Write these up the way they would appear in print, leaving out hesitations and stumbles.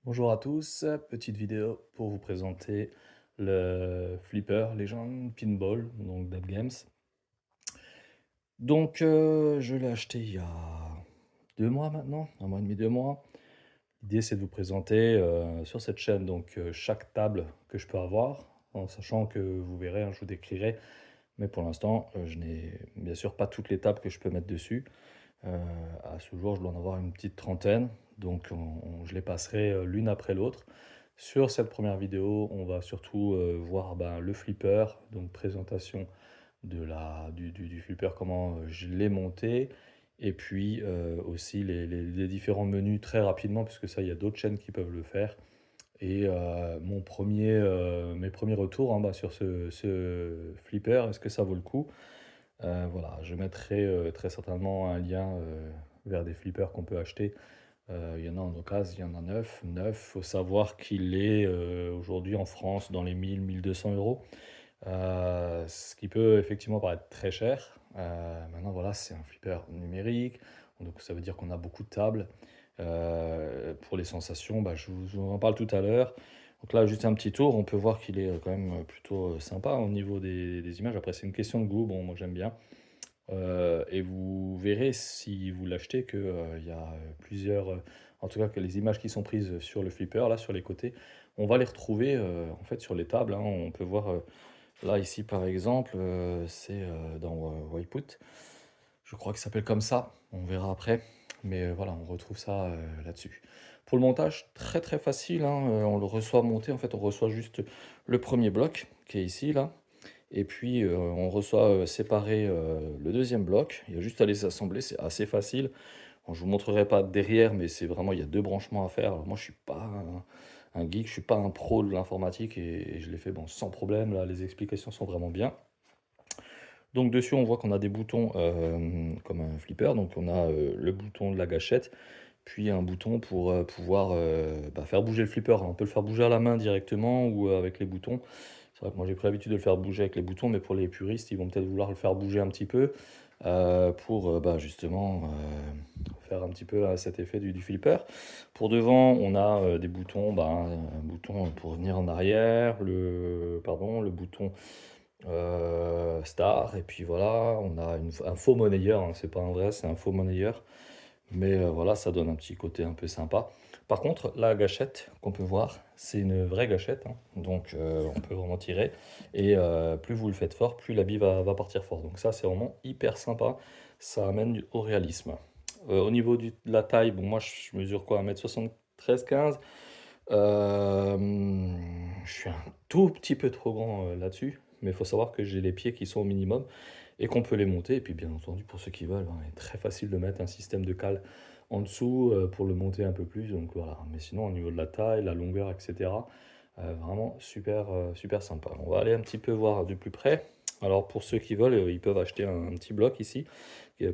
Bonjour à tous, petite vidéo pour vous présenter le flipper Legend Pinball, donc Dead Games. Je l'ai acheté il y a 2 mois maintenant, 1 mois et demi, 2 mois. L'idée c'est de vous présenter, sur cette chaîne chaque table que je peux avoir, en sachant que vous verrez, hein, je vous décrirai, mais pour l'instant, je n'ai bien sûr pas toutes les tables que je peux mettre dessus. Heu, à ce jour, je dois en avoir une petite trentaine, je les passerai, l'une après l'autre. Sur cette première vidéo, on va surtout, voir, le flipper, donc présentation de la du flipper, comment, je l'ai monté et puis, aussi les différents menus très rapidement puisque ça, il y a d'autres chaînes qui peuvent le faire et mes premiers retours, hein, sur ce flipper, est-ce que ça vaut le coup? Voilà, je mettrai, très certainement un lien, vers des flippers qu'on peut acheter. Il y en a en occasion, il y en a neuf. Faut savoir qu'il est, aujourd'hui en France dans les 1 000 1 200 €, ce qui peut effectivement paraître très cher. Maintenant voilà, c'est un flipper numérique, donc ça veut dire qu'on a beaucoup de tables. Pour les sensations, je vous en parle tout à l'heure. Donc là, juste un petit tour, on peut voir qu'il est, quand même, plutôt, sympa au niveau des images. Après c'est une question de goût, bon moi j'aime bien. Et vous verrez si vous l'achetez que, il y a, plusieurs, en tout cas que les images qui sont prises sur le flipper, là, sur les côtés, on va les retrouver, en fait sur les tables, hein. On peut voir, là, ici, par exemple, c'est, dans, Wipeout. Je crois qu'il s'appelle comme ça, on verra après. Mais, voilà, on retrouve ça, là-dessus. Pour le montage, très, très facile, hein, on le reçoit monté, en fait, on reçoit juste le premier bloc qui est ici, là. Et puis, on reçoit, séparé, le deuxième bloc. Il y a juste à les assembler, c'est assez facile. Bon, je vous montrerai pas derrière, mais c'est vraiment il y a 2 branchements à faire. Alors moi, je suis pas un geek, je suis pas un pro de l'informatique et je l'ai fait, bon, sans problème. Là, les explications sont vraiment bien. Donc dessus, on voit qu'on a des boutons, comme un flipper. Donc on a, le bouton de la gâchette, puis un bouton pour, pouvoir, faire bouger le flipper. On peut le faire bouger à la main directement ou, avec les boutons. C'est vrai que moi j'ai pris l'habitude de le faire bouger avec les boutons, mais pour les puristes, ils vont peut-être vouloir le faire bouger un petit peu, pour, justement, faire un petit peu, cet effet du flipper. Pour devant, on a, des boutons, un bouton pour revenir en arrière, le bouton, start et puis voilà, on a un faux monnayeur, hein, c'est pas un vrai, c'est un faux monnayeur. Mais voilà, ça donne un petit côté un peu sympa. Par contre, la gâchette qu'on peut voir, c'est une vraie gâchette, hein, on peut vraiment tirer et plus vous le faites fort, plus la bille va partir fort. Donc ça, c'est vraiment hyper sympa, ça amène au réalisme. Au niveau de la taille, bon moi je mesure quoi? 1,73 m 15. Je suis un tout petit peu trop grand, là-dessus, mais il faut savoir que j'ai les pieds qui sont au minimum et qu'on peut les monter et puis bien entendu pour ceux qui veulent, hein, il est très facile de mettre un système de cale en dessous, pour le monter un peu plus, donc voilà. Mais sinon au niveau de la taille, la longueur et cetera, vraiment super, super sympa. On va aller un petit peu voir de plus près. Alors pour ceux qui veulent, ils peuvent acheter un petit bloc ici,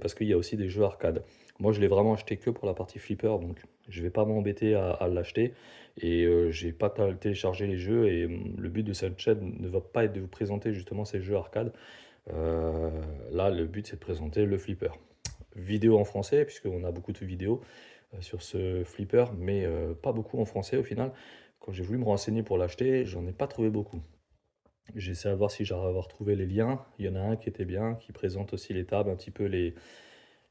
parce qu'il y a aussi des jeux arcade. Moi je l'ai vraiment acheté que pour la partie flipper, donc je vais pas m'embêter à l'acheter et j'ai pas téléchargé les jeux et le but de cette chaîne ne va pas être de vous présenter justement ces jeux arcade. Heu, là, le but, c'est de présenter le flipper. Vidéo en français, puisqu'on a beaucoup de vidéos, sur ce flipper, mais pas beaucoup en français au final. Quand j'ai voulu me renseigner pour l'acheter, j'en ai pas trouvé beaucoup. J'ai essayé de voir si j'arrivais à retrouver les liens. Il y en a un qui était bien, qui présente aussi les tables, un petit peu les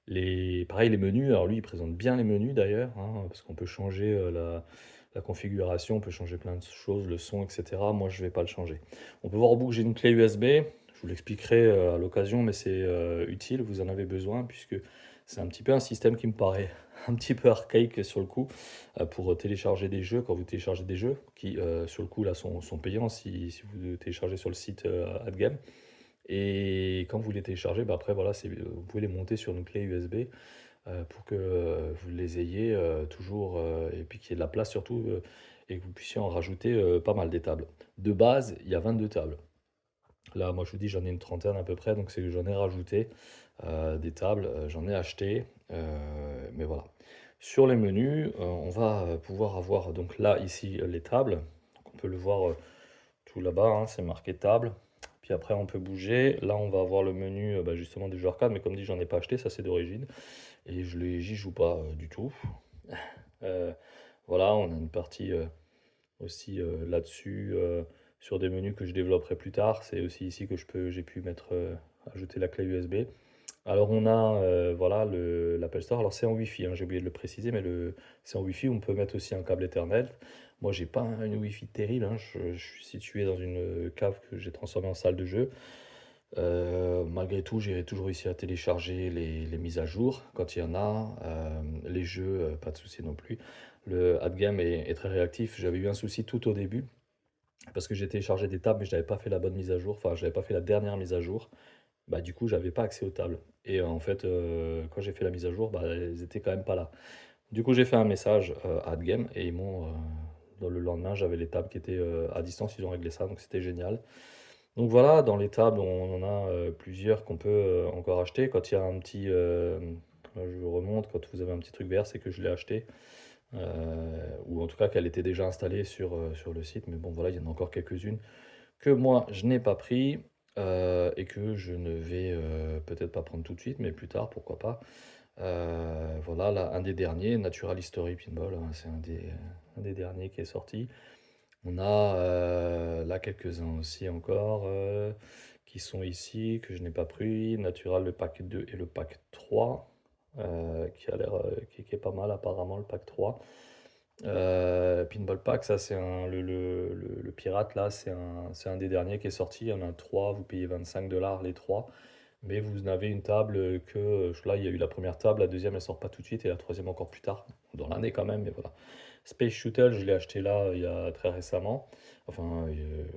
menus. Alors lui, il présente bien les menus d'ailleurs, hein, parce qu'on peut changer, la configuration, on peut changer plein de choses, le son et cetera. Moi, je vais pas le changer. On peut voir au bout que j'ai une clé USB. Je vous l'expliquerai, à l'occasion, mais c'est, utile, vous en avez besoin puisque c'est un petit peu un système qui me paraît un petit peu archaïque sur le coup, pour télécharger des jeux. Quand vous téléchargez des jeux qui, sur le coup là sont payants si vous téléchargez sur le site, AdGame. Et quand vous les téléchargez, après voilà, vous pouvez les monter sur une clé USB, pour que, vous les ayez, toujours, et puis qu'il y ait de la place surtout, et que vous puissiez en rajouter, pas mal des tables. De base, il y a 22 tables. Là, moi je vous dis, j'en ai une trentaine à peu près, donc c'est que j'en ai rajouté, des tables, j'en ai acheté, mais voilà. Sur les menus, on va, pouvoir avoir donc là, ici, les tables. Donc on peut le voir, tout là-bas, hein, c'est marqué table. Puis après, on peut bouger. Là, on va avoir le menu, justement des jeux arcade, mais comme dit, j'en ai pas acheté, ça c'est d'origine. Et j'y joue pas du tout. Voilà, on a une partie aussi là-dessus sur des menus que je développerai plus tard. C'est aussi ici que j'ai pu mettre, ajouter la clé USB. Alors on a voilà l'Apple Store. Alors c'est en Wi-Fi, hein, j'ai oublié de le préciser, mais c'est en Wi-Fi. On peut mettre aussi un câble Ethernet. Moi, j'ai pas une Wi-Fi terrible, hein. Je suis situé dans une cave que j'ai transformée en salle de jeu. Malgré tout, j'ai toujours réussi à télécharger les mises à jour quand il y en a. Les jeux, pas de souci non plus. Le AdGame est très réactif. J'avais eu un souci tout au début parce que j'ai téléchargé des tables, mais je n'avais pas fait la bonne mise à jour. Enfin, je n'avais pas fait la dernière mise à jour. Bah, du coup, j'avais pas accès aux tables. Et en fait, quand j'ai fait la mise à jour, bah, elles étaient quand même pas là. Du coup, j'ai fait un message à AdGame et ils m'ont. Dans le lendemain, j'avais les tables qui étaient à distance, ils ont réglé ça, donc c'était génial. Donc voilà, dans les tables, on en a plusieurs qu'on peut encore acheter. Quand il y a un petit, je remonte, quand vous avez un petit truc vert, c'est que je l'ai acheté, ou en tout cas qu'elle était déjà installée sur le site. Mais bon, voilà, il y en a encore quelques-unes que moi je n'ai pas pris et que je ne vais peut-être pas prendre tout de suite, mais plus tard, pourquoi pas. Voilà, là, un des derniers, Natural History Pinball, hein, c'est un des derniers qui est sorti. On a là quelques-uns aussi encore qui sont ici, que je n'ai pas pris. Natural, le pack 2 et le pack 3, qui a l'air qui est pas mal apparemment, le pack 3. Pinball Pack, ça c'est le pirate là, c'est un des derniers qui est sorti. Il y en a 3, vous payez 25 $ les 3. Mais vous n'avez une table que, là il y a eu la première table, la deuxième elle sort pas tout de suite et la troisième encore plus tard, dans l'année quand même, mais voilà. Space Shuttle, je l'ai acheté là il y a très récemment. Enfin,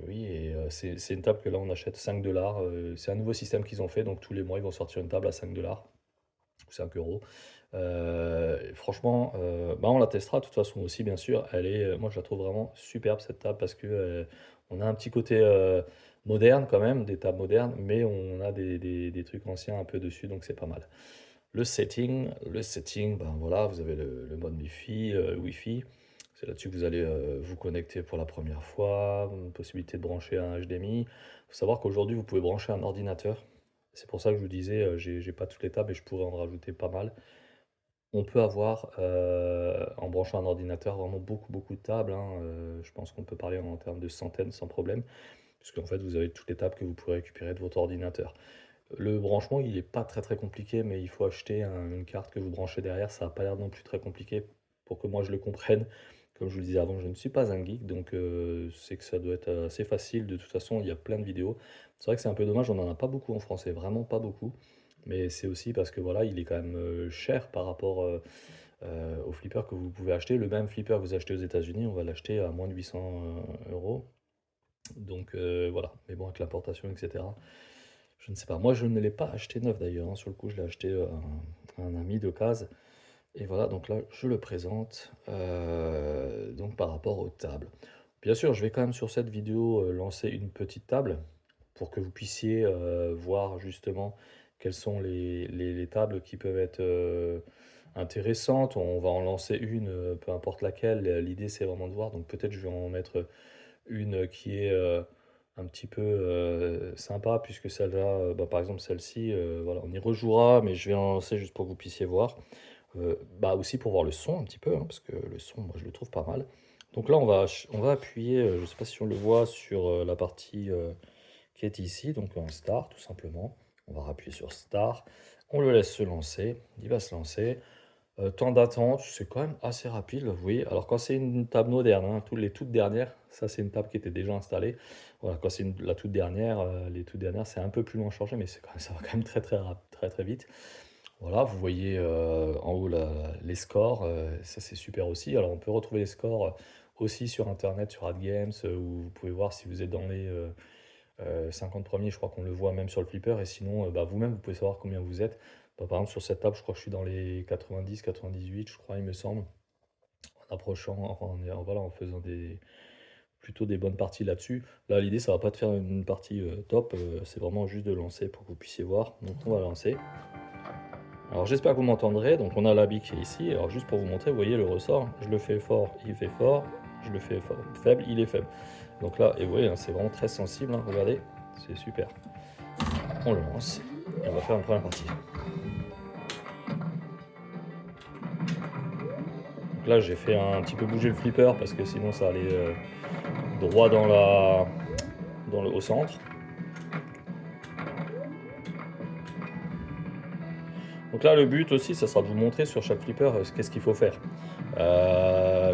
oui, et c'est une table que là on achète 5 $. C'est un nouveau système qu'ils ont fait, donc tous les mois ils vont sortir une table à 5 $, ou 5 €. Franchement, bah, on la testera de toute façon aussi, bien sûr. Moi je la trouve vraiment superbe cette table parce que on a un petit côté moderne quand même, des tables modernes, mais on a des trucs anciens un peu dessus, donc c'est pas mal. Le setting, ben voilà, vous avez le mode Wi-Fi. C'est là-dessus que vous allez vous connecter pour la première fois, une possibilité de brancher un HDMI. Il faut savoir qu'aujourd'hui, vous pouvez brancher un ordinateur. C'est pour ça que je vous disais, j'ai pas toutes les tables et je pourrais en rajouter pas mal. On peut avoir, en branchant un ordinateur, vraiment beaucoup, beaucoup de tables, hein, je pense qu'on peut parler en termes de centaines sans problème, puisqu'en fait, vous avez toutes les tables que vous pourrez récupérer de votre ordinateur. Le branchement, il est pas très, très compliqué, mais il faut acheter une carte que vous branchez derrière. Ça a pas l'air non plus très compliqué pour que moi je le comprenne. Comme je vous le disais avant, je ne suis pas un geek, donc c'est que ça doit être assez facile. De toute façon, il y a plein de vidéos. C'est vrai que c'est un peu dommage, on n'en a pas beaucoup en français, vraiment pas beaucoup. Mais c'est aussi parce que voilà, il est quand même cher par rapport au flipper que vous pouvez acheter. Le même flipper que vous achetez aux États-Unis, on va l'acheter à moins de 800 euros. Donc voilà, mais bon, avec l'importation, etc. Je ne sais pas. Moi, je ne l'ai pas acheté neuf d'ailleurs, hein. Sur le coup, je l'ai acheté à un ami d'occasion. Et voilà, donc là, je le présente donc par rapport aux tables. Bien sûr, je vais quand même sur cette vidéo lancer une petite table pour que vous puissiez voir justement quelles sont les tables qui peuvent être intéressantes. On va en lancer une, peu importe laquelle. L'idée, c'est vraiment de voir. Donc peut-être je vais en mettre une qui est un petit peu sympa, puisque celle-là, bah, par exemple celle-ci, voilà, on y rejouera, mais je vais en lancer juste pour que vous puissiez voir. Bah aussi pour voir le son un petit peu, hein, parce que le son, moi je le trouve pas mal. Donc là, on va appuyer, je ne sais pas si on le voit, sur la partie qui est ici, donc en Start tout simplement. On va appuyer sur Start, on le laisse se lancer, il va se lancer. Temps d'attente, c'est quand même assez rapide, vous voyez. Alors quand c'est une table moderne, hein, les toutes dernières, ça c'est une table qui était déjà installée. Voilà, quand c'est la toute dernière, les toutes dernières, c'est un peu plus loin changé, mais ça va quand même très très très très vite. Voilà, vous voyez en haut les scores, ça c'est super aussi. Alors on peut retrouver les scores aussi sur internet, sur AdGames, où vous pouvez voir si vous êtes dans les 50 premiers, je crois qu'on le voit même sur le flipper, et sinon bah, vous-même vous pouvez savoir combien vous êtes. Bah, par exemple sur cette table, je crois que je suis dans les 90, 98, je crois, il me semble, en approchant, enfin, voilà, en faisant plutôt des bonnes parties là-dessus. Là, l'idée, ça va pas de faire une partie top, c'est vraiment juste de lancer pour que vous puissiez voir. Donc on va lancer. Alors j'espère que vous m'entendrez. Donc on a la bille qui est ici. Alors juste pour vous montrer, vous voyez le ressort. Je le fais fort, il fait fort. Je le fais faible, il est faible. Donc là, et vous voyez, hein, c'est vraiment très sensible, hein, regardez, c'est super. On le lance et on va faire une première partie. Donc là, j'ai fait un petit peu bouger le flipper parce que sinon ça allait droit au centre. Donc là, le but aussi, ça sera de vous montrer sur chaque flipper qu'est-ce qu'il faut faire.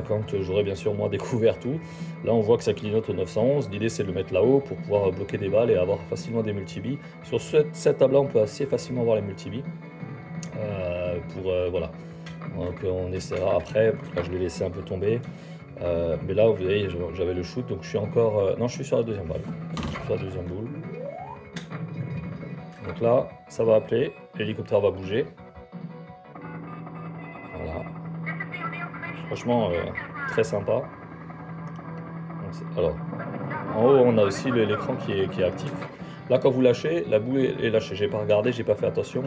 Quand j'aurai bien sûr moi découvert tout, là on voit que ça clignote au 911. L'idée c'est de le mettre là-haut pour pouvoir bloquer des balles et avoir facilement des multibilles. Sur cette table là, on peut assez facilement avoir les multibilles. Voilà. Donc on essaiera après. Là je l'ai laissé un peu tomber. Mais là vous voyez, j'avais le shoot, donc je suis encore. Non, je suis sur la deuxième balle. Je suis sur la deuxième boule. Donc là, ça va appeler, l'hélicoptère va bouger. Voilà. Franchement, très sympa. Alors, en haut, on a aussi l'écran qui est actif. Là, quand vous lâchez, la boule est lâchée. J'ai pas regardé, j'ai pas fait attention.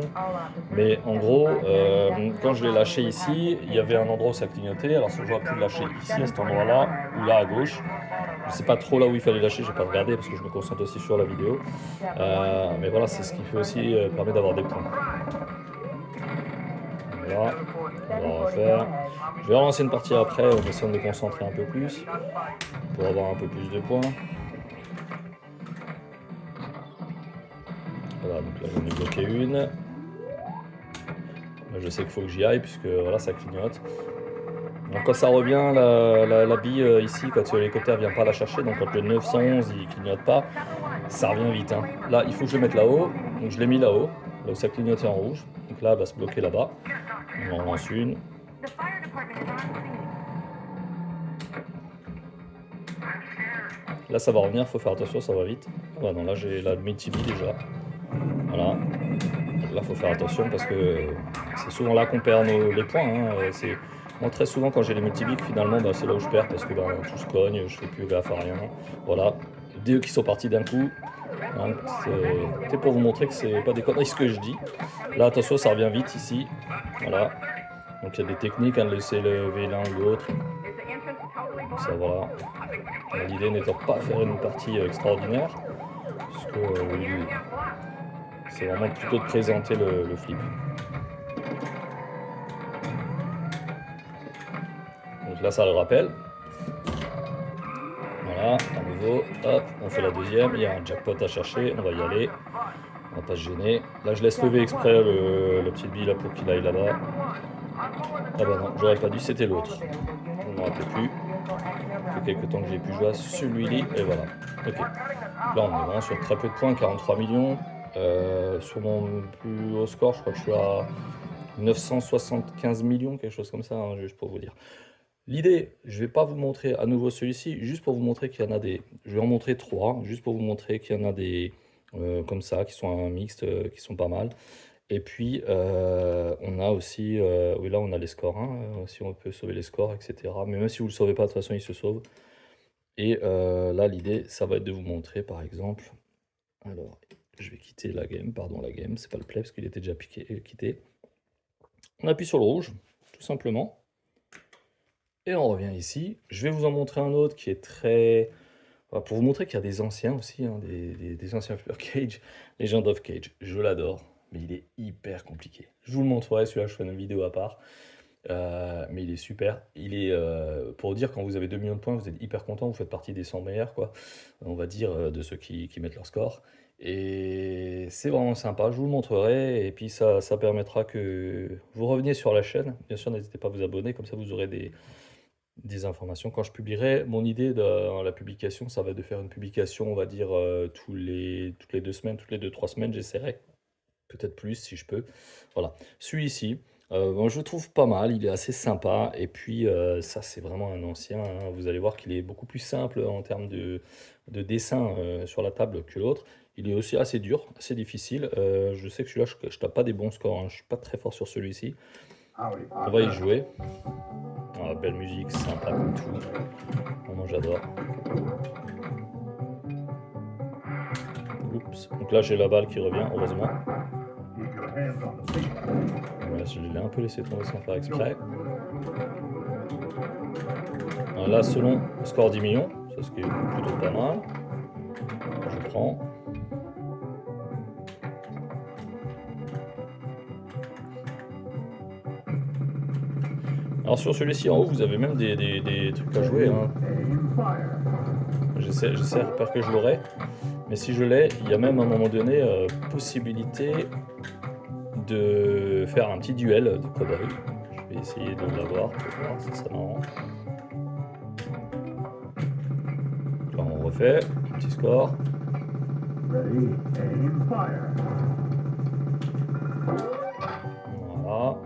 Mais en gros, quand je l'ai lâché ici, il y avait un endroit où ça clignotait. Alors, j'aurais pu le lâcher ici, à cet endroit-là, ou là à gauche. Je sais pas trop là où il fallait lâcher, j'ai pas regardé parce que je me concentre aussi sur la vidéo. Mais voilà, c'est ce qui fait aussi permet d'avoir des points. Voilà, on va refaire. Je vais relancer une partie après en essayant de me concentrer un peu plus pour avoir un peu plus de points. Voilà, donc là j'en ai bloqué une. Là, je sais qu'il faut que j'y aille puisque voilà, ça clignote. Donc quand ça revient, la bille ici, quand l'hélicoptère vient pas la chercher, donc quand le 911 il clignote pas, ça revient vite. Hein. Là, il faut que je le mette là-haut, donc je l'ai mis là-haut, là où ça clignotait en rouge. Donc là, elle va se bloquer là-bas. On en lance une. Là, ça va revenir, il faut faire attention, ça va vite. Ah bah non, là j'ai la multi-bille déjà. Voilà. Là, il faut faire attention parce que c'est souvent là qu'on perd les points. Hein. Moi, très souvent, quand j'ai les multibics, finalement, bah, c'est là où je perds parce que bah, tout se cogne, je fais plus gaffe à rien. Voilà. Deux qui sont partis d'un coup. Hein. C'est pour vous montrer que c'est pas des conneries ce que je dis. Là, attention, ça revient vite ici. Voilà. Donc, il y a des techniques, hein, de laisser lever l'un ou l'autre. Ça, voilà. L'idée n'étant pas faire une partie extraordinaire. Parce que c'est vraiment plutôt de présenter le flip. Donc là, ça le rappelle. Voilà, à nouveau, hop, on fait la deuxième. Il y a un jackpot à chercher, on va y aller. On va pas se gêner. Là, je laisse lever exprès le petit bille là pour qu'il aille là-bas. Ah bah non, j'aurais pas dû, c'était l'autre. Je ne me rappelle plus. Ça fait quelques temps que j'ai pu jouer à celui-là, et voilà. Ok. Là, on est vraiment sur très peu de points, 43 millions. Sur mon plus haut score, je crois que je suis à 975 millions, quelque chose comme ça, hein, juste pour vous dire. L'idée, je ne vais pas vous montrer à nouveau celui-ci, juste pour vous montrer qu'il y en a des... Je vais en montrer 3, juste pour vous montrer qu'il y en a des comme ça, qui sont un mixte, qui sont pas mal. Et puis, on a aussi... oui, là, on a les scores, hein, si on peut sauver les scores, etc. Mais même si vous ne le sauvez pas, de toute façon, ils se sauvent. Et là, l'idée, ça va être de vous montrer, par exemple... Alors, je vais quitter la game, pardon, la game, c'est pas le play, parce qu'il était déjà quitté. On appuie sur le rouge, tout simplement. Et on revient ici. Je vais vous en montrer un autre qui est très... Pour vous montrer qu'il y a des anciens aussi, hein, des anciens Flipper Cage. Legend of Cage, je l'adore, mais il est hyper compliqué. Je vous le montrerai, celui-là, je ferai une vidéo à part. Mais il est super. Il est, pour dire, quand vous avez 2 millions de points, vous êtes hyper content, vous faites partie des 100 meilleurs, quoi. On va dire, de ceux qui mettent leur score. Et c'est vraiment sympa, je vous le montrerai. Et puis ça permettra que vous reveniez sur la chaîne. Bien sûr, n'hésitez pas à vous abonner, comme ça vous aurez des informations quand je publierai. Mon idée dans la publication, ça va être de faire une publication, on va dire, toutes les 2 semaines, toutes les 2-3 semaines, j'essaierai. Peut-être plus si je peux. Voilà. Celui-ci, bon, je le trouve pas mal, il est assez sympa. Et puis, ça, c'est vraiment un ancien. Hein. Vous allez voir qu'il est beaucoup plus simple en termes de dessin sur la table que l'autre. Il est aussi assez dur, assez difficile. Je sais que celui-là, je tape pas des bons scores. Hein. Je suis pas très fort sur celui-ci. On va y jouer. Ah, belle musique, sympa comme tout. Vraiment, j'adore. Oups. Donc là, j'ai la balle qui revient, heureusement. Voilà, je l'ai un peu laissé tomber sans faire exprès. Là, selon score 10 millions, c'est ce qui est plutôt pas mal. Je prends. Alors sur celui-ci en haut, vous avez même des trucs à jouer, hein. J'espère que je l'aurai. Mais si je l'ai, il y a même à un moment donné possibilité de faire un petit duel de cowboy. Je vais essayer de l'avoir pour voir, ça serait marrant. Là on refait, un petit score. Voilà.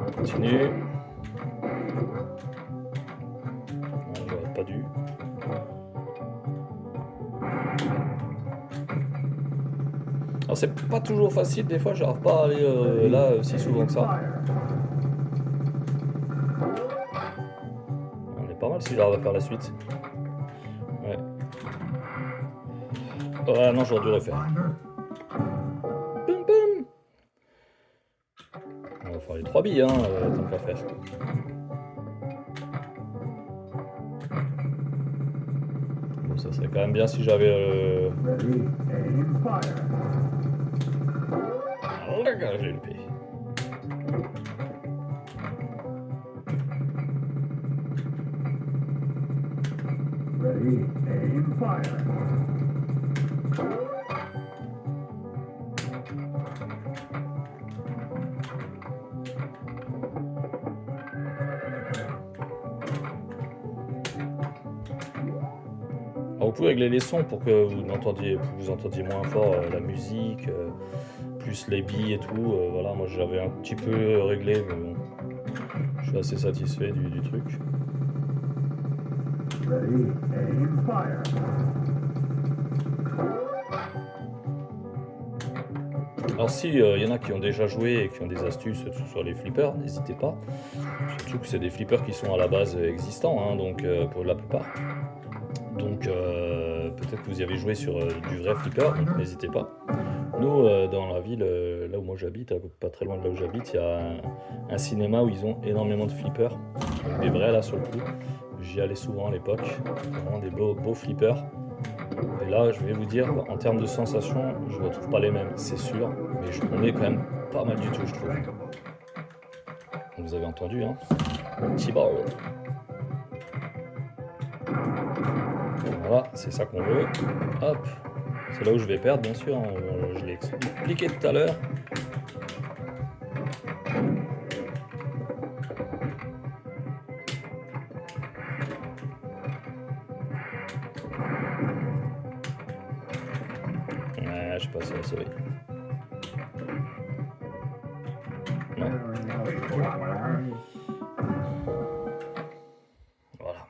On continue. Non, j'aurais pas dû. Alors c'est pas toujours facile, des fois j'arrive pas à aller là si souvent que ça. On est pas mal si j'arrive à faire la suite. Ouais. Ouais, non, j'aurais dû refaire. Boum boum. On va faire les 3 billes, hein, tant qu'à faire. Bon, ça serait quand même bien si j'avais... Oh là là, j'ai loupé. Alors, vous pouvez régler les sons pour que vous entendiez moins fort la musique, plus les billes et tout. Voilà, moi j'avais un petit peu réglé, mais bon, je suis assez satisfait du truc. Alors si y en a qui ont déjà joué et qui ont des astuces sur les flippers, n'hésitez pas. Surtout que c'est des flippers qui sont à la base existants, hein, donc pour la plupart. Donc peut-être que vous y avez joué sur du vrai flipper, donc n'hésitez pas. Nous, dans la ville, là où moi j'habite, pas très loin de là où j'habite, il y a un cinéma où ils ont énormément de flippers. Des vrais là sur le coup. J'y allais souvent à l'époque. Vraiment des beaux flippers. Et là, je vais vous dire, en termes de sensations, je ne retrouve pas les mêmes, c'est sûr. Mais on est quand même pas mal du tout, je trouve. Vous avez entendu, hein. Petit ball. Voilà, c'est ça qu'on veut. Hop. C'est là où je vais perdre, bien sûr. Je l'ai expliqué tout à l'heure. Ouais, je sais pas si elle a sauvé. Non. Voilà.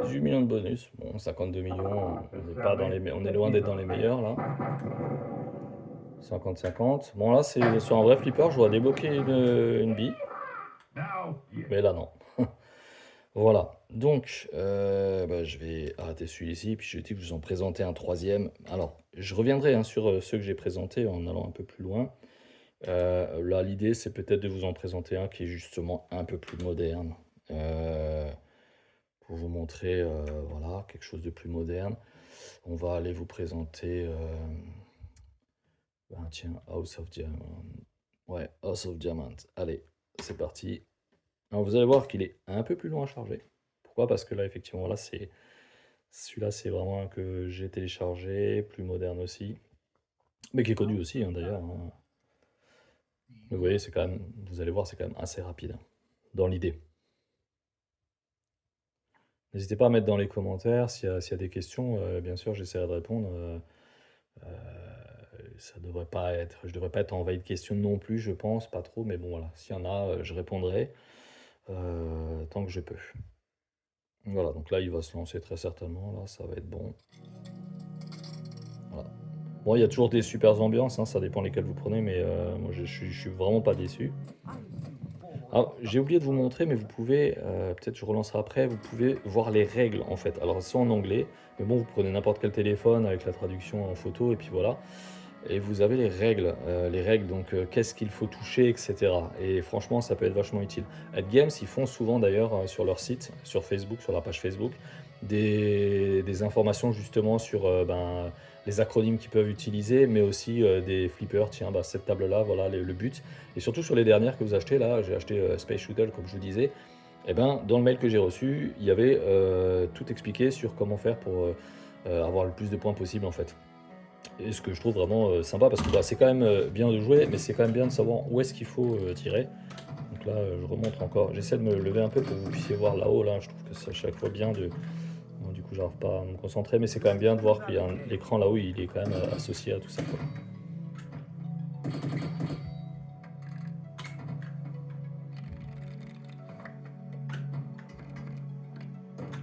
18 millions de bonus. Bon, 52 millions, on est loin d'être dans les meilleurs là. 50-50. Bon là, c'est sur un vrai flipper, je dois débloquer une bille. Mais là, non. Voilà. Donc, je vais arrêter celui-ci, puis je vais vous en présenter un troisième. Alors, je reviendrai hein, sur ceux que j'ai présentés en allant un peu plus loin. Là, l'idée, c'est peut-être de vous en présenter un qui est justement un peu plus moderne. Pour vous montrer, voilà, quelque chose de plus moderne. On va aller vous présenter... tiens, House of Diamond. Ouais, House of Diamond. Allez, c'est parti. Alors, vous allez voir qu'il est un peu plus long à charger. Pourquoi? Parce que là, effectivement, voilà, celui-là, c'est vraiment un que j'ai téléchargé, plus moderne aussi. Mais qui est connu aussi, hein, d'ailleurs. Hein. Mais vous voyez, c'est quand même, vous allez voir, c'est quand même assez rapide, hein, dans l'idée. N'hésitez pas à mettre dans les commentaires s'il y a des questions. Bien sûr, j'essaierai de répondre. Ça devrait pas être, je devrais pas être envahi de questions non plus, je pense, pas trop. Mais bon, voilà, s'il y en a, je répondrai tant que je peux. Voilà, donc là, il va se lancer très certainement. Là, ça va être bon. Voilà. Bon, il y a toujours des super ambiances, hein, ça dépend lesquelles vous prenez, mais moi, je suis vraiment pas déçu. Alors, j'ai oublié de vous montrer, mais vous pouvez, peut-être je relancerai après, vous pouvez voir les règles en fait. Alors, elles sont en anglais, mais bon, vous prenez n'importe quel téléphone avec la traduction en photo, et puis voilà. Et vous avez les règles, donc qu'est-ce qu'il faut toucher, etc. Et franchement, ça peut être vachement utile. AdGames, ils font souvent d'ailleurs sur leur site, sur Facebook, sur leur page Facebook, des informations justement sur les acronymes qu'ils peuvent utiliser, mais aussi des flippers. Tiens, bah, cette table-là, voilà le but. Et surtout sur les dernières que vous achetez, là, j'ai acheté Space Shuttle, comme je vous disais. Et ben, dans le mail que j'ai reçu, il y avait tout expliqué sur comment faire pour avoir le plus de points possible, en fait. Et ce que je trouve vraiment sympa, parce que bah, c'est quand même bien de jouer, mais c'est quand même bien de savoir où est-ce qu'il faut tirer. Donc là, je remonte encore. J'essaie de me lever un peu pour que vous puissiez voir là-haut. Là, je trouve que c'est à chaque fois bien de... Bon, du coup, j'arrive pas à me concentrer, mais c'est quand même bien de voir qu'il y a l'écran là-haut, il est quand même associé à tout ça, quoi.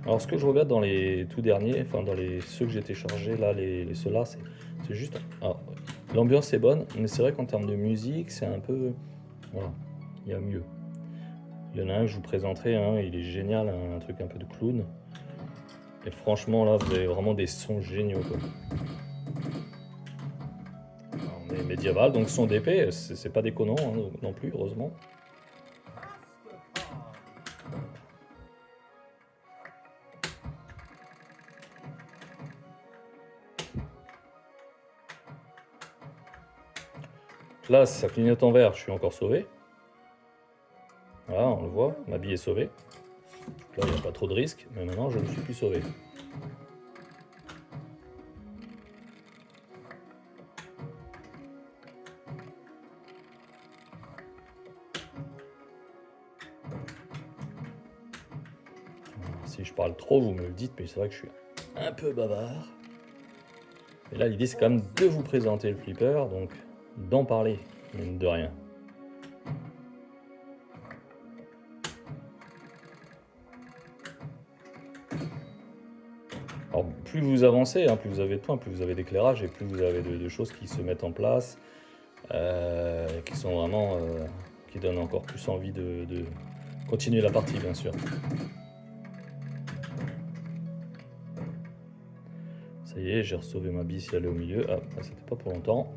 Alors, ce que je regarde dans les tout derniers, enfin dans ceux que j'ai téléchargés, là, ceux-là, c'est juste... alors, l'ambiance est bonne, mais c'est vrai qu'en termes de musique, c'est un peu... Voilà, il y a mieux. Il y en a un que je vous présenterai, hein, il est génial, un truc un peu de clown. Et franchement, là, vous avez vraiment des sons géniaux, quoi. Alors, on est médiéval, donc son d'épée, c'est pas déconnant hein, non plus, heureusement. Là, ça clignote en vert, je suis encore sauvé. Voilà, on le voit, ma bille est sauvée. Là, il n'y a pas trop de risques, mais maintenant, je ne suis plus sauvé. Alors, si je parle trop, vous me le dites, mais c'est vrai que je suis un peu bavard. Et là, l'idée, c'est quand même de vous présenter le flipper, donc d'en parler, mine de rien. Alors, plus vous avancez, hein, plus vous avez de points, plus vous avez d'éclairage et plus vous avez de choses qui se mettent en place, qui sont vraiment, qui donnent encore plus envie de continuer la partie, bien sûr. Ça y est, j'ai sauvé ma bille si elle est au milieu. Ah, c'était pas pour longtemps.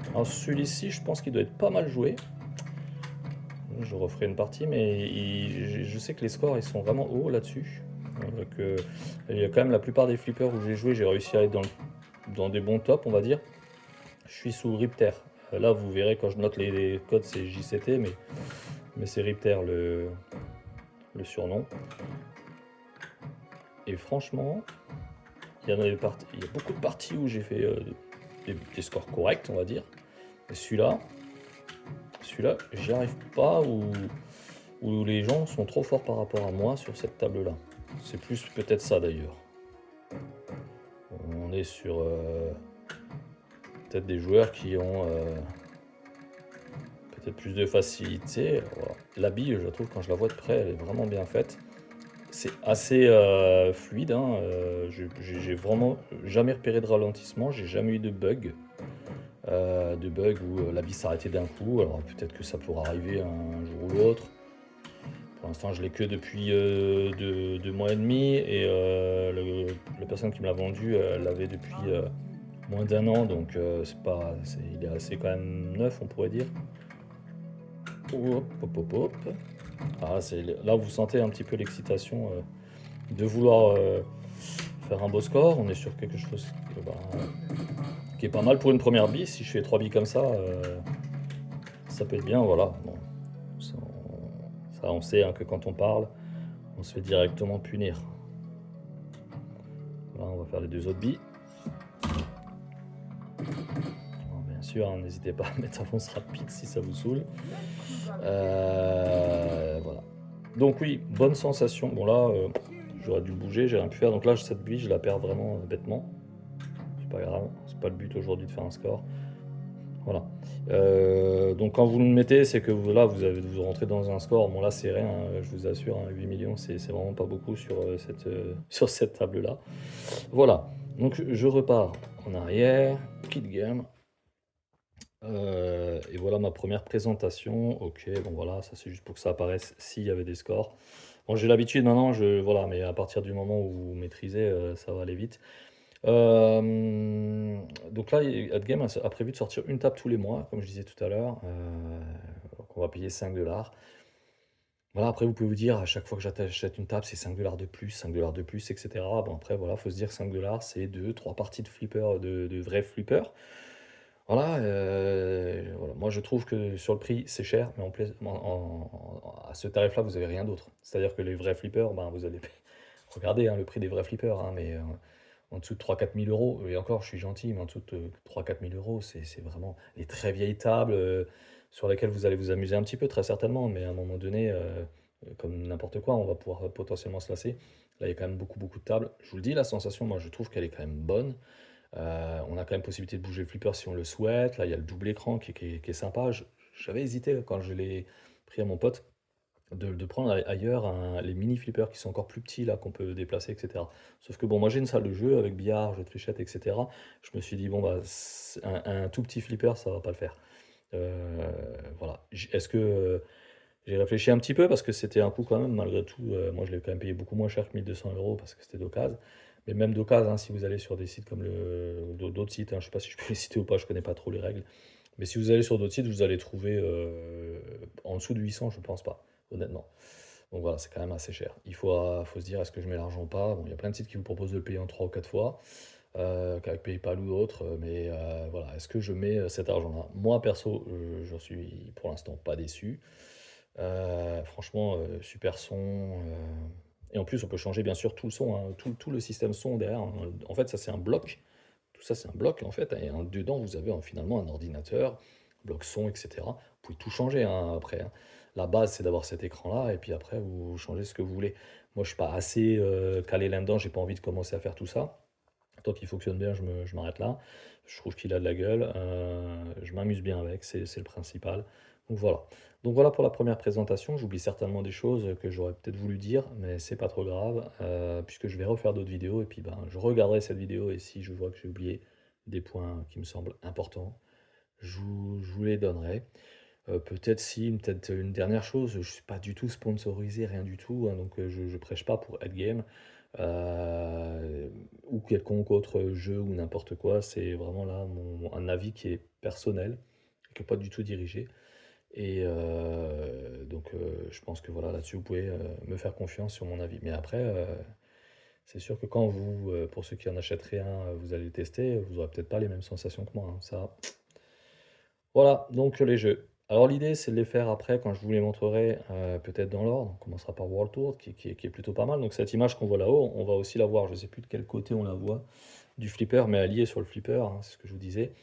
Alors celui-ci, je pense qu'il doit être pas mal joué. Je referai une partie, mais je sais que les scores, ils sont vraiment hauts là-dessus. Il y a quand même la plupart des flippers où j'ai joué, j'ai réussi à être dans des bons tops, on va dire. Je suis sous Ripter. Là, vous verrez quand je note les codes, c'est JCT, mais c'est Ripter le surnom. Et franchement, il y a beaucoup de parties où j'ai fait des scores corrects, on va dire. Et celui-là, j'y arrive pas, où les gens sont trop forts par rapport à moi sur cette table-là. C'est plus peut-être ça d'ailleurs. On est sur peut-être des joueurs qui ont peut-être plus de facilité. Voilà. La bille, je trouve, quand je la vois de près, elle est vraiment bien faite. C'est assez fluide, hein. J'ai vraiment jamais repéré de ralentissement, j'ai jamais eu de bug. Où la bille s'arrêtait d'un coup. Alors peut-être que ça pourra arriver un jour ou l'autre. Pour l'instant, je l'ai que depuis 2 mois et demi et la personne qui me l'a vendu l'avait depuis moins d'1 an, donc il est assez quand même neuf, on pourrait dire. Hop, hop, hop, hop. Ah, là, vous sentez un petit peu l'excitation de vouloir faire un beau score. On est sur quelque chose qui est pas mal pour une première bille. Si je fais 3 billes comme ça peut être bien, voilà. Bon, ça, on sait hein, que quand on parle, on se fait directement punir. Là, on va faire les 2 autres billes. Alors, bien sûr, hein, n'hésitez pas à mettre avance rapide si ça vous saoule. Voilà. Donc oui, bonne sensation. Bon là, j'aurais dû bouger, j'ai rien pu faire. Donc là, cette bille, je la perds vraiment bêtement. C'est pas grave, c'est pas le but aujourd'hui de faire un score. Voilà. Donc quand vous le mettez, c'est que vous rentrez dans un score. Bon là, c'est rien, hein, je vous assure, hein, 8 millions, c'est vraiment pas beaucoup sur sur cette table-là. Voilà. Donc je repars en arrière, kit game. Et voilà ma première présentation. Ok, bon voilà, ça c'est juste pour que ça apparaisse s'il y avait des scores. Bon, j'ai l'habitude maintenant, voilà, mais à partir du moment où vous maîtrisez, ça va aller vite. Donc là, Adgame a prévu de sortir une table tous les mois, comme je disais tout à l'heure, qu'on va payer 5 $. Voilà, après vous pouvez vous dire à chaque fois que j'achète une table, c'est 5 $ de plus, 5 $ de plus, et cetera. Bon après voilà, faut se dire 5 $, c'est 2, 3 parties de flipper, de vrais flippers. Voilà, voilà, moi je trouve que sur le prix, c'est cher, mais en plais à ce tarif-là, vous avez rien d'autre. C'est-à-dire que les vrais flippers, ben, vous allez regardez, hein, le prix des vrais flippers, hein, mais en dessous de 3 000 à 4 000 €, et encore je suis gentil, mais en dessous de 3 000 à 4 000 €, c'est vraiment les très vieilles tables, sur lesquelles vous allez vous amuser un petit peu très certainement, mais à un moment donné, comme n'importe quoi, on va pouvoir, potentiellement se lasser. Là, il y a quand même beaucoup, beaucoup de tables. Je vous le dis, la sensation, moi je trouve qu'elle est quand même bonne. On a quand même possibilité de bouger le flipper si on le souhaite. Là, il y a le double écran qui est sympa. J'avais hésité quand je l'ai pris à mon pote de prendre ailleurs les mini flippers qui sont encore plus petits là qu'on peut déplacer, etc. Sauf que bon, moi j'ai une salle de jeu avec billard, jeu de fléchettes, etc. Je me suis dit bon bah un tout petit flipper ça va pas le faire. Voilà. Est-ce que j'ai réfléchi un petit peu parce que c'était un coût quand même malgré tout. Moi je l'ai quand même payé beaucoup moins cher que 1 200 € parce que c'était d'occasion. Mais même d'occasion, hein, si vous allez sur des sites comme d'autres sites, hein, je sais pas si je peux les citer ou pas, je connais pas trop les règles. Mais si vous allez sur d'autres sites, vous allez trouver en dessous de 800, je pense pas, honnêtement. Donc voilà, c'est quand même assez cher. Faut se dire, est-ce que je mets l'argent ou pas? Bon, il y a plein de sites qui vous proposent de le payer en 3 ou 4 fois, qu'avec PayPal ou autre, mais voilà, est-ce que je mets cet argent-là? Moi, perso, je suis pour l'instant pas déçu. Franchement, super son. Et en plus, on peut changer bien sûr tout le son, hein, tout le système son derrière, hein. En fait, ça c'est un bloc. Tout ça, c'est un bloc en fait. Et dedans, vous avez finalement un ordinateur, bloc son, etc. Vous pouvez tout changer hein, après, hein. La base, c'est d'avoir cet écran-là. Et puis après, vous changez ce que vous voulez. Moi, je suis pas assez calé là-dedans. J'ai pas envie de commencer à faire tout ça. Tant qu'il fonctionne bien, je m'arrête là. Je trouve qu'il a de la gueule. Je m'amuse bien avec, c'est le principal. Donc voilà. Donc voilà pour la première présentation. J'oublie certainement des choses que j'aurais peut-être voulu dire, mais c'est pas trop grave, puisque je vais refaire d'autres vidéos et puis ben, je regarderai cette vidéo et si je vois que j'ai oublié des points qui me semblent importants, je vous les donnerai. Peut-être si, peut-être une dernière chose, je ne suis pas du tout sponsorisé, rien du tout, hein, donc je ne prêche pas pour Endgame ou quelconque autre jeu ou n'importe quoi. C'est vraiment là un avis qui est personnel, qui n'est pas du tout dirigé. Et donc je pense que voilà, là-dessus, vous pouvez me faire confiance sur mon avis. Mais après, c'est sûr que quand vous, pour ceux qui en achèteraient un, vous allez le tester, vous n'aurez peut-être pas les mêmes sensations que moi, hein, ça. Voilà, donc les jeux. Alors l'idée, c'est de les faire après, quand je vous les montrerai, peut-être dans l'ordre. On commencera par World Tour, qui est plutôt pas mal. Donc cette image qu'on voit là-haut, on va aussi la voir, je ne sais plus de quel côté on la voit, du flipper, mais elle y est sur le flipper, hein, c'est ce que je vous disais.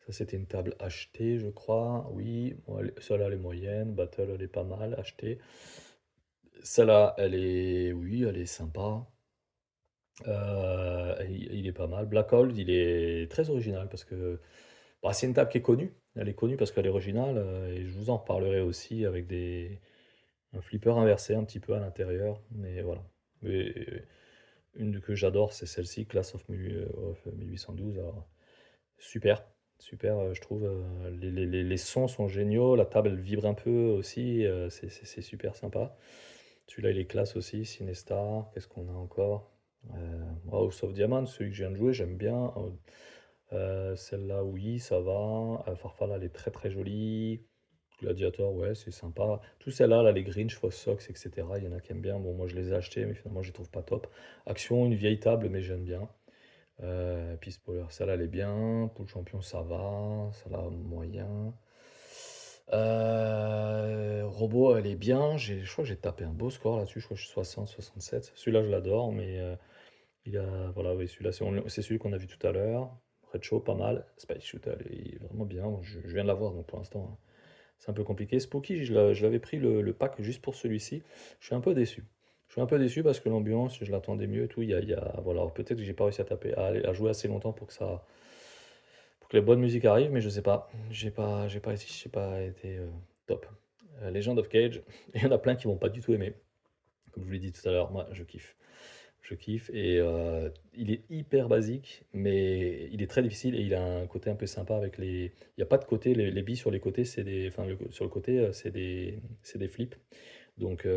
Ça, c'était une table achetée, je crois. Oui, bon, celle-là, elle est moyenne. Battle, elle est pas mal, achetée. Celle-là, elle est, oui, elle est sympa. Il est pas mal. Blackhold, il est très original parce que bah, c'est une table qui est connue. Elle est connue parce qu'elle est originale et je vous en reparlerai aussi avec un flipper inversé un petit peu à l'intérieur. Mais voilà. Mais, une que j'adore, c'est celle-ci, Class of 1812. Alors, super, super, je trouve. Les sons sont géniaux. La table, elle vibre un peu aussi. C'est super sympa. Celui-là, il est classe aussi. Cinestar. Qu'est-ce qu'on a encore? House of Diamond, celui que je viens de jouer, j'aime bien. Celle-là, oui, ça va. Farfalla, elle est très très jolie. Gladiator, ouais, c'est sympa. Tous celles-là, là, les Grinch, Fox Sox, etc., il y en a qui aiment bien. Bon, moi, je les ai achetés, mais finalement, je les trouve pas top. Action, une vieille table, mais j'aime bien. Puis spoiler, celle-là, elle est bien. Pool champion, ça va. Celle-là, moyen. Robot, elle est bien. Je crois que j'ai tapé un beau score là-dessus. Je crois que je suis 60, 67. Celui-là, je l'adore, mais voilà, oui, celui-là, c'est celui qu'on a vu tout à l'heure. Red Show, pas mal. Spice Shoot, elle est vraiment bien. Bon, je viens de l'avoir, donc pour l'instant, hein, c'est un peu compliqué. Spooky, je l'avais pris le pack juste pour celui-ci. Je suis un peu déçu. Je suis un peu déçu parce que l'ambiance, je l'attendais mieux et tout. Voilà, peut-être que j'ai pas réussi à jouer assez longtemps pour que les bonnes musiques arrivent, mais je sais pas. J'ai pas été top. Legend of Cage, il y en a plein qui vont pas du tout aimer. Comme je vous l'ai dit tout à l'heure, moi je kiffe. Je kiffe et il est hyper basique, mais il est très difficile et il a un côté un peu sympa avec les. Il n'y a pas de côté, les billes sur les côtés, c'est des. Enfin, sur le côté, c'est des flips. Donc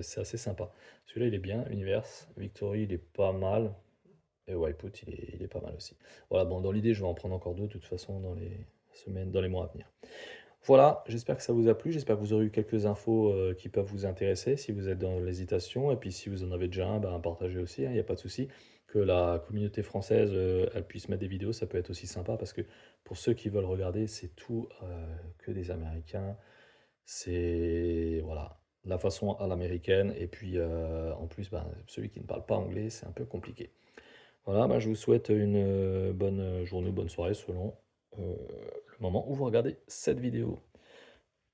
c'est assez sympa. Celui-là, il est bien. Universe, Victory, il est pas mal. Et Wipeout, il est pas mal aussi. Voilà, bon, dans l'idée, je vais en prendre encore deux de toute façon dans les semaines, dans les mois à venir. Voilà, j'espère que ça vous a plu, j'espère que vous aurez eu quelques infos, qui peuvent vous intéresser si vous êtes dans l'hésitation et puis si vous en avez déjà un, ben, partagez aussi, hein, il y a pas de souci. Que la communauté française, elle puisse mettre des vidéos, ça peut être aussi sympa parce que pour ceux qui veulent regarder, c'est tout, que des Américains. C'est voilà, la façon à l'américaine et puis, en plus, ben, celui qui ne parle pas anglais, c'est un peu compliqué. Voilà, bah, je vous souhaite une, bonne, journée ou bonne soirée selon, le moment où vous regardez cette vidéo.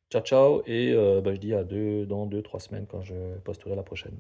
Ciao, ciao et bah, je dis à dans 2 3 semaines quand je posterai la prochaine.